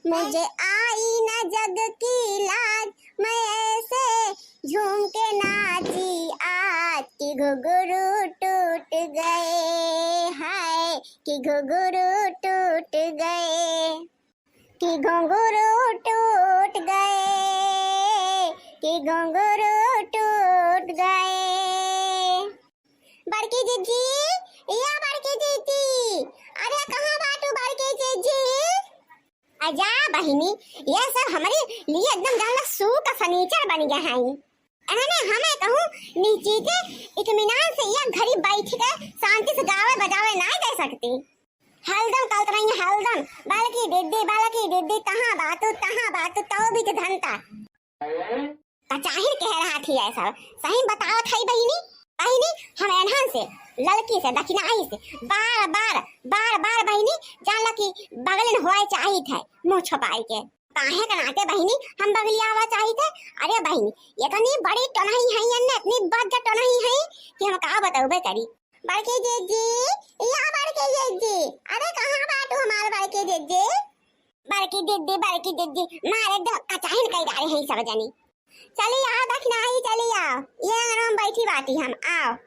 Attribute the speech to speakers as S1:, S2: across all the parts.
S1: मुझे आई न जग की लाज, मैं ऐसे झूम के नाची आज कि घुंघरू टूट गए, हाय कि घुंघरू टूट गए, कि घुंघरू टूट गए, कि घुंघरू टूट गए। बड़की जीजी, या बड़की जीजी, अरे कहाँ बाटू बड़की जीजी? आजा बहिनी, ये सब हमारे लिए एकदम जानला सू का फर्नीचर बन गया है। अरे हमें कहूँ नीचे के इत्मीनान से या घरी बैठ के शांति से गावे बजावे नहीं दे सकती। हलदम कलत रही है हलदम, बालकी दीदी कहाँ बातू तो भी तो धनता कचाहिर कह रहा थी ऐसा। सही बताओ थई बहिनी, हम एनहन से लड़की से दक्षिणाई से बार बार बहिनी जानला कि बगल में होए चाहिए थे मुंह छुपाई के। काहे का नाते बहिनी हम बगलिया आवा चाहिए थे। अरे बहिनी ये इतनी बड़ी टोनही है, ये इतनी बद टोनही है कि हम का बताऊबे करी। बड़की जीजी, या बड़की जीजी, अरे कहां बाटू हमार बड़की जीजी? बड़की दीदी मारे कचाहिन कई डाले हैं सब जनी। चली आओ दक्षिणाई, चली आओ, ये आराम बैठी बाटी हम आओ।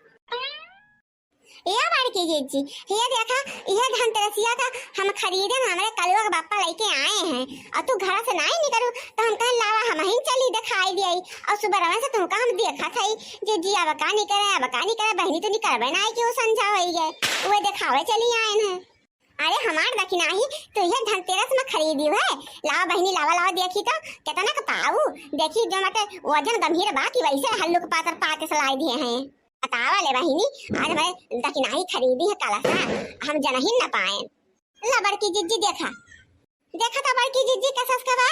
S1: या बड़की जीजी, ये देखा ये धनतेरसिया का हम खरीदे हमारे कलुआ के बापा लेके आए हैं और तू घर से नहीं निकलू तो हम कह लावा हम ही चली दिखाई दिया और सुबह से तुमका हम देखा था जीजी अब का नहीं करे बहनी तो नहीं करबे ना कि वो समझावई गए वो दिखावे चली आए हैं। अरे हमार दक्षिणाई तो ये धनतेरस में खरीदी है। लावा बहनी लावा देखी तो कितना का पाऊ देखी जो मटे वजन गंभीर बा कि वैसे हल्लुक पातर पाते सलाई दिए हैं। बतावा ले बहिनी, आज मैं दक्षिणाई खरीदी है काला सा हम जन ही न पाए। ला बड़की जीजी देखा तो बड़की जीजी कैसा बा?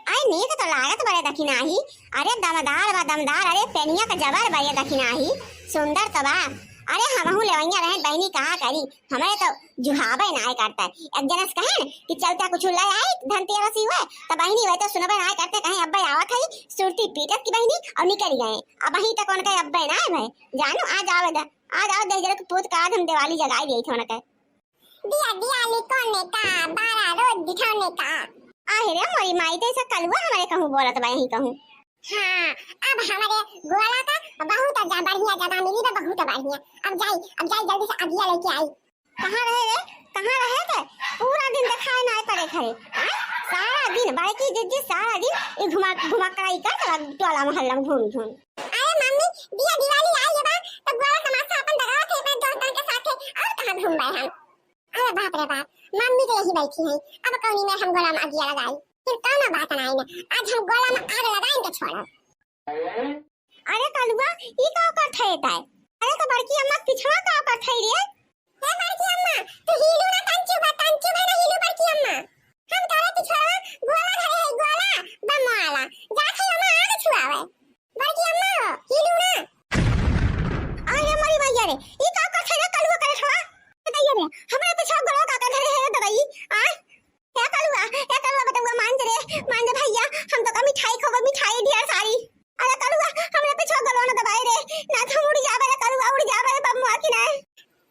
S1: आई नीक तो लागत बड़े दक्षिणाई। अरे दमदार अरे पेनिया का जबर बा ये दक्षिणाई, सुंदर तो बा। अरे हमहू लेवैया रहे बहनी कहा करी हमें तो जुहाबे ना करता है। एक जनस कहे कि चलता कुछ ले आई धनतेरस हुए तो बहनी वे तो सुनबे ना करते कहीं अब्बे आवत है सुरती पीटत की बहनी और निकल गए। अब वही तक उनका अब्बे ना भाई जानू आज आओ दे जरा पूत का हम दिवाली जगाई दी थी उनके दिवाली कोने का 12 रोज दिखाने का। आहे रे मोरी माई तो ऐसा कलुआ हमारे कहूं बोलत बा यही कहूं। हाँ अब हमारे गोला का बहुत बढ़िया जगह मिली तो बहुत बढ़िया। अब जाई जल्दी से अगिया लेके आई। कहाँ रहे थे? पूरा दिन दिखाए ना पड़े खरे सारा दिन बड़की जीजी सारा दिन घुमा कराई कर टोला मोहल्ला में घूम। अरे मम्मी दिवाली आई है बा तो गोला तमाशा अपन दगा थे अपने दोस्तों के साथ और कहां घूम रहे हम। अरे बाप रे बाप, मम्मी तो यही बैठी है अब कौनी में हम गोला में अगिया लगाई फिर कौन बात नहीं ना आज हम गोला में आग लगाएंगे छोड़ा। अरे कलुआ ये का करथे है? अरे तो बड़की अम्मा पिछवा का करथे रे? हे बड़की अम्मा तू हिलू ना तंचू ना हिलू बड़की अम्मा। हम तोरे पिछवा गोला धरे है गोला बम वाला जाके अम्मा आग छुआवे। बड़की अम्मा हिलू ना। अरे मरी भैया रे ये का करथे रे कलुआ करे छवा? बताइए रे हमारे पिछवा गोला का धरे है दवाई आ क्या कलुआ बताऊंगा मान दे भैया हम तो का मिठाई खाबो मिठाई दिया सारी। अरे कलुआ हमरे पीछे गलो ना दबाई रे ना तो उड़ जाबे रे कलुआ उड़ जाबे रे बम्मा की ना।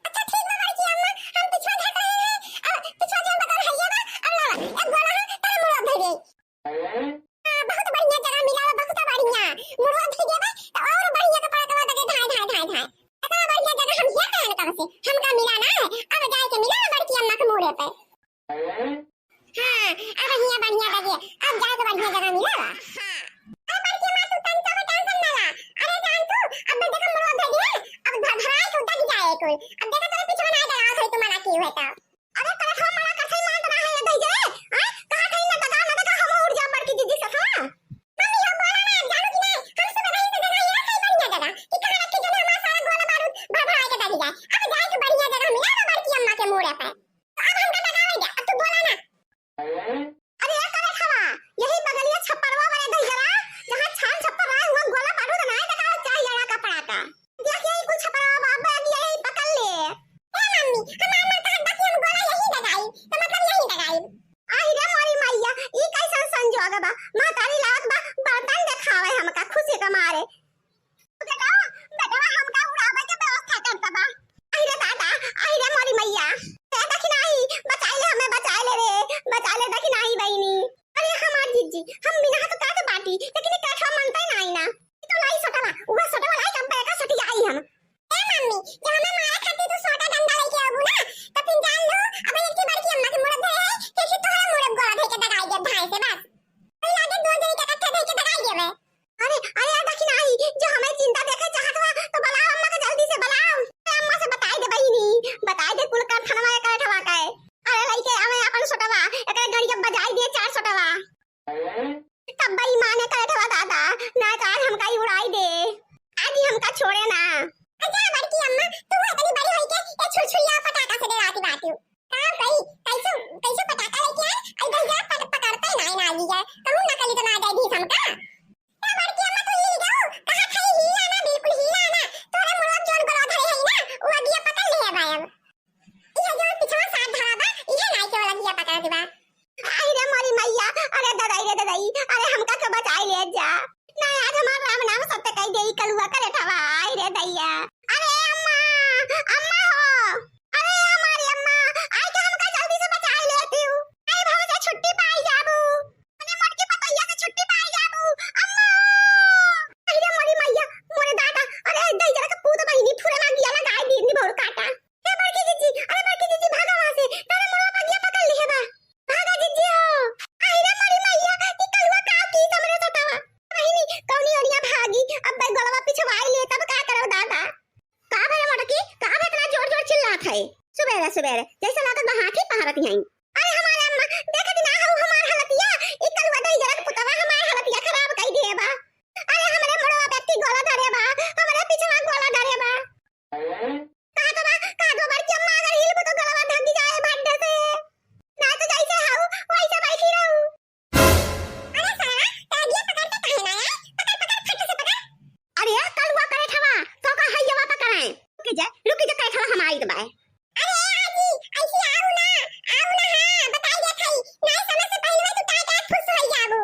S1: अच्छा ठीक बा बड़की अम्मा हम पीछे धक रहे हैं अब पीछे जान बता भैया बा अल्लाह एक गोला है तेरे मुंह में दे। हां बहुत बढ़िया जगह मिला बहुत बढ़िया मुंह में दे बा तो और बढ़िया कपड़ा कवा दे धाय इतना बढ़िया जगह हम ये कहने कहां से हमका मिला ना है अब जाए के मिला ना बड़की अम्मा के मुंह पे। हां अब बढ़िया लगे अब जाए तो बढ़िया जगह मिला। हां अब बड़की मां तू टेंशन ना ला। अरे जान तू अब देखो मुर्गा भेज दिया अब धराई तो दग जाए कोई अब देखो तेरे पीछे ना डराओ है तू मना की हुए तो। अरे तेरे हम मना कर सही मान रहा है भेज रे हां कहां कहीं ना दगा हम उड़ जा बड़की दीदी से। हां मम्मी हम बोला ना जानू कि नहीं हम सब नहीं तो जगह ये सही बढ़िया जगह कि कहां रखे जगह हमारा सारा गोला बारूद भड़ाए के दग जाए। अब जाए तो बढ़िया जगह मिला ना बड़की अम्मा के मुंह पे अब हम का दगावेंगे अब तू बोला ना। अरे ये करे खवा यही बगलिया छप्परवा वाले दई जरा जहां छान छप्पर रहा हुआ गोला बारूद ना देखा चाहिए जरा कपड़ा का देख यही कुछ छप्परवा बाबा यही पकड़ ले। ए मम्मी हमार मां कहा कि हम गोला यही दगाई तो मतलब यही दगाई। आई रे मोरी मैया ई कैसा संजोग बा मां तारी लात बा बर्तन दिखावे हमका खुशी के मारे बेटा हमका उड़ावे के व्यवस्था करता बा। आई रे दादा आई रे मोरी मैया दक्षिणाई बचा ले हमें बचा ले रे बचा ले दक्षिणाई बहनी। जीजी हम बिना तो काट बाटी लेकिन काठवा मानता ही नहीं ना तो लाई सटवा उगा सटवा लाई कम पे का सटी आई हम ए मम्मी जब हमें मारा खाती तो सोटा डंडा लेके आबू ना तो फिर जान लो अब एक की बार की अम्मा के मुड़क धरे है कैसे तोहरा मुड़क गोला धे के दगाई दे भाई से बस तो लागे दो जने के इकट्ठे धे के दगाई देवे अरे अरे देखी नहीं जो हमें चिंता देखे चाहत बा तो बुलाओ अम्मा के जल्दी से बुलाओ अम्मा से बताई दे बहिनी बताई दे कुल कर थनवा का ठवा का अरे लइके हमें अपन सोटवा एकरा गड़िया बजाई दे 4 सोटवा तब भाई माने करे ठवा दादा ना कार हमका ही उड़ाई दे आज ही हमका छोड़े ना अच्छा बड़की अम्मा तू इतनी बड़ी होई के ये छुरछुरिया पटाखा से डराती बाती का कई कैसे पटाखा लेके आए इधर जा पकड़ते नहीं ना ली जाए कहूं ना कली तो ना जाए दी हमका क्या बड़की अम्मा तू हिल जाओ कहां खाली हिलना ना बिल्कुल हिलना ना तोरे मुंह जोन गला धरे है ना वो अगिया पकड़ ले है भाई ये जो पिछवा साथ धरा बा ये नहीं के वाला अगिया पकड़ देबा अरे मारी मैया अरे दादाई अरे हमका के बचाई ले जा ना आज हमार राम नाम सत्य कह देई कलुआ करे ठवा आई रे दैया अरे अम्मा अम्मा हो अरे हमारी अम्मा आई के हमका जल्दी से बचाई लेती हूं आई भाव से छुट्टी पाई जाबू अरे मटकी पतैया से छुट्टी पाई जाबू अम्मा अरे मारी मैया मोरे दादा अरे दई जरा के पूत बहिनी फुरे मां दिया लगाई दी नी भोर काटा ए बड़की जीजी भागा वहां से तारे मोरा पगिया पकड़ ली है बा भागा जीजी हो अरे मारी मैया ई कलुआ का की हमरे सतावा बहिनी कौनी ओरिया भागी अब भाई गलवा पिछवाई ले तब का करो दादा का भरे मटकी का भे इतना जोर चिल्लात है सुबेरे जैसे लागत बा हाथी पहाड़त यहीं अरे हमारे अम्मा देखत ना हो हमार हालतिया ई कलुआ दई जरा के पुतवा हमार हालतिया खराब कई दे बा अरे हमरे मोड़वा व्यक्ति गोला धरे बा हमरे पिछवा गोला धरे बा का दो बार की अम्मा अगर हिलबो तो गलवा धक जाए भड्डे से ना तो जैसे हाउ वैसे बैठी रहूं अरे साला तागिया पकड़ते काहे ना है पकड़ फट से पकड़ अरे कलुआ करे ठवा तो का हयवा पकड़े रुक जा kai ठवा हम आई दबाए अरे आजी ऐसी आओ ना हां बताई दे खाई नहीं समझ से पहले तू टाटा खुश हो जाबू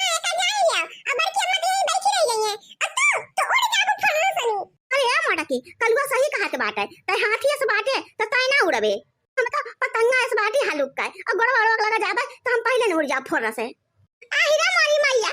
S1: का जाइया अब की अम्मा के बैठी रह गई है अब तो उड़ जाबू फनु सनी अरे आ मोटा की कलुआ सही कहत बाटे तै हाथी से बाटे तो तै ना उड़बे हम तो पतंगा से बाटी हलुक का और गोड़ लगा जाबे तो हम पहले न उड़ जा फोर से आई रे मारी मैया